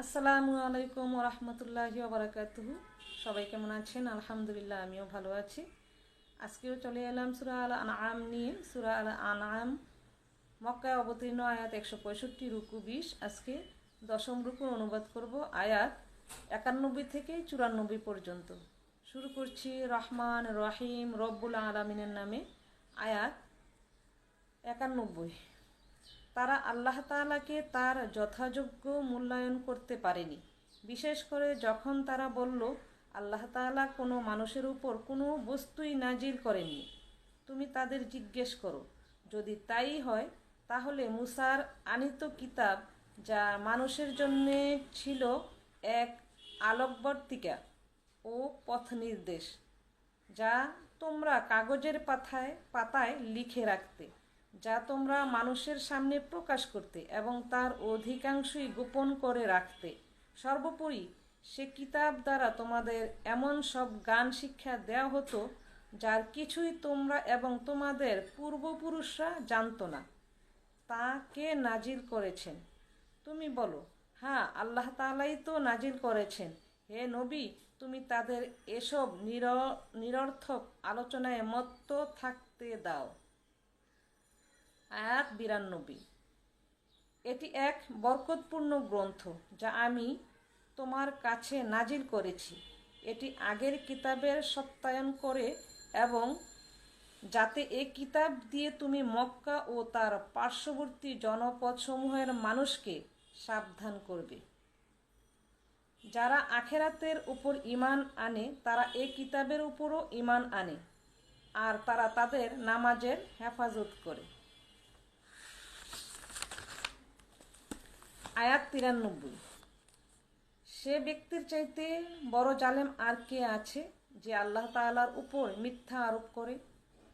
আসসালামু আলাইকুম ওরহমতুল্লাহি ওবরাকাতুহু। সবাই কেমন আছেন? আলহামদুলিল্লাহ, আমিও ভালো আছি। আজকেও চলে এলাম সূরা আল আনআম নিয়ে। সূরা আল আনআম মক্কায় অবতীর্ণ, আয়াত 165, রুকু 20। আজকে দশম রুকুর অনুবাদ করব, আয়াত 91 থেকে 94 পর্যন্ত। শুরু করছি রহমান রহিম রব্বুল আলামিনের নামে। আয়াত 91। তারা আল্লাহ তাআলাকে তার যথাযোগ্য মূল্যায়ন করতে পারেনি, বিশেষ করে যখন তারা বলল, আল্লাহ তাআলা কোনো মানুষের উপর কোনো বস্তুই নাজিল করেননি। তুমি তাদের জিজ্ঞেস করো, যদি তাই হয় তাহলে মুসার আনীত কিতাব, যা মানুষের জন্য ছিল এক আলোকবর্তিকা ও পথ নির্দেশ, যা তোমরা কাগজের পাতায় পাতায় লিখে রাখতে, যা তোমরা মানুষের সামনে প্রকাশ করতে এবং তার অধিকাংশই গোপন করে রাখতে। সর্বোপরি সে কিতাব দ্বারা তোমাদের এমন সব জ্ঞান শিক্ষা দেওয়া হতো যার কিছুই তোমরা এবং তোমাদের পূর্বপুরুষরা জানত না। তা কে নাজিল করেছেন? তুমি বলো, হ্যাঁ, আল্লাহ তাআলাই তো নাজিল করেছেন। হে নবী, তুমি তাদের এসব নিরর্থক আলোচনায় মত্ত থাকতে দাও। আয়াত 92। এটি এক বরকতপূর্ণ গ্রন্থ যা আমি তোমার কাছে নাজিল করেছি। এটি আগের কিতাবের সত্যায়ন করে এবং যাতে এ কিতাব দিয়ে তুমি মক্কা ও তার পার্শ্ববর্তী জনপদসমূহের মানুষকে সাবধান করবে। যারা আখেরাতের উপর ঈমান আনে তারা এ কিতাবের উপরও ঈমান আনে, আর তারা তাদের নামাজের হেফাজত করে। আয়াত 93। সে ব্যক্তির চাইতে বড় জালেম আর কে আছে যে আল্লাহ তাআলার উপর মিথ্যা আরোপ করে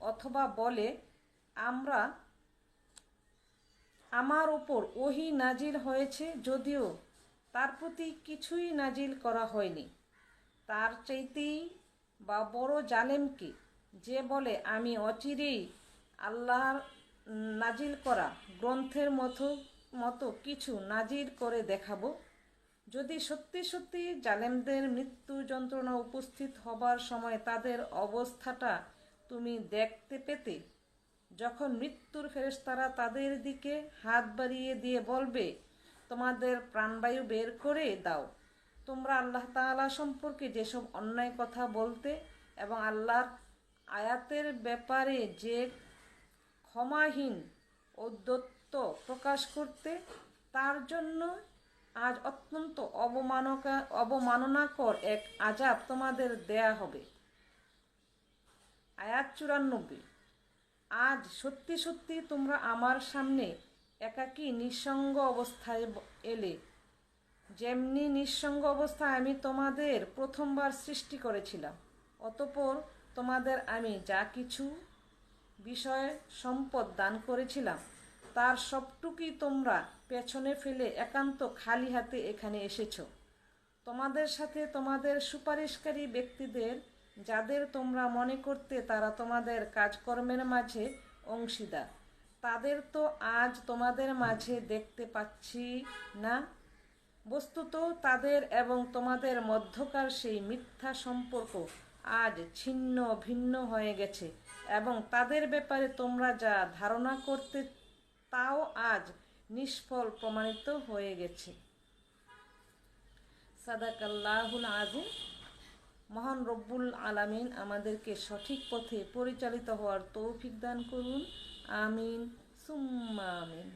অথবা বলে, আমার উপর ওহী নাজিল হয়েছে, যদিও তার প্রতি কিছুই নাজিল করা হয়নি। তার চাইতেই বা বড় জালেম কে, যে বলে, আমি অচিরেই আল্লাহর নাজিল করা গ্রন্থের মতো কিছু নাজিল করে দেখাবো। যদি সত্যি সত্যি জালেমদের মৃত্যু যন্ত্রণা উপস্থিত হবার সময় তাদের অবস্থাটা তুমি দেখতে পেতে, যখন মৃত্যুর ফেরেশতারা তাদের দিকে হাত বাড়িয়ে দিয়ে বলবে, তোমাদের প্রাণবায়ু বের করে দাও। তোমরা আল্লাহ তাআলা সম্পর্কে যেসব অন্যায় কথা বলতে এবং আল্লাহর আয়াতের ব্যাপারে যে ক্ষমাহীন ঔদ্ধত্য প্রকাশ করতে, তার জন্য আজ অত্যন্ত অবমাননাকর এক আযাব তোমাদের দেয়া হবে। আয়াত 94। আজ সত্যি সত্যি তোমরা আমার সামনে একাকী নিঃসঙ্গ অবস্থায় এলে, যেমনি নিঃসঙ্গ অবস্থায় আমি তোমাদের প্রথমবার সৃষ্টি করেছিলাম। অতঃপর তোমাদের আমি যা কিছু বিষয় সম্পদ দান করেছিলাম তার সবটুকুই তোমরা পেছনে ফেলে একান্ত খালি হাতে এখানে এসেছ। তোমাদের সাথে তোমাদের সুপারিশকারী ব্যক্তিদের, যাদের তোমরা মনে করতে তারা তোমাদের কাজকর্মের মাঝে অংশীদার, তাদের তো আজ তোমাদের মাঝে দেখতে পাচ্ছি না। বস্তুত তাদের এবং তোমাদের মধ্যকার সেই মিথ্যা সম্পর্ক আজ ছিন্ন ভিন্ন হয়ে গেছে এবং তাদের ব্যাপারে তোমরা যা ধারণা করতে তাও আজ নিষ্ফল প্রমাণিত হয়ে গেছে। সাদাকাল্লাহুল আযীম। মহান রব্বুল আলামিন আমাদেরকে সঠিক পথে পরিচালিত হওয়ার তৌফিক দান করুন। আমিন সুম্মা আমিন।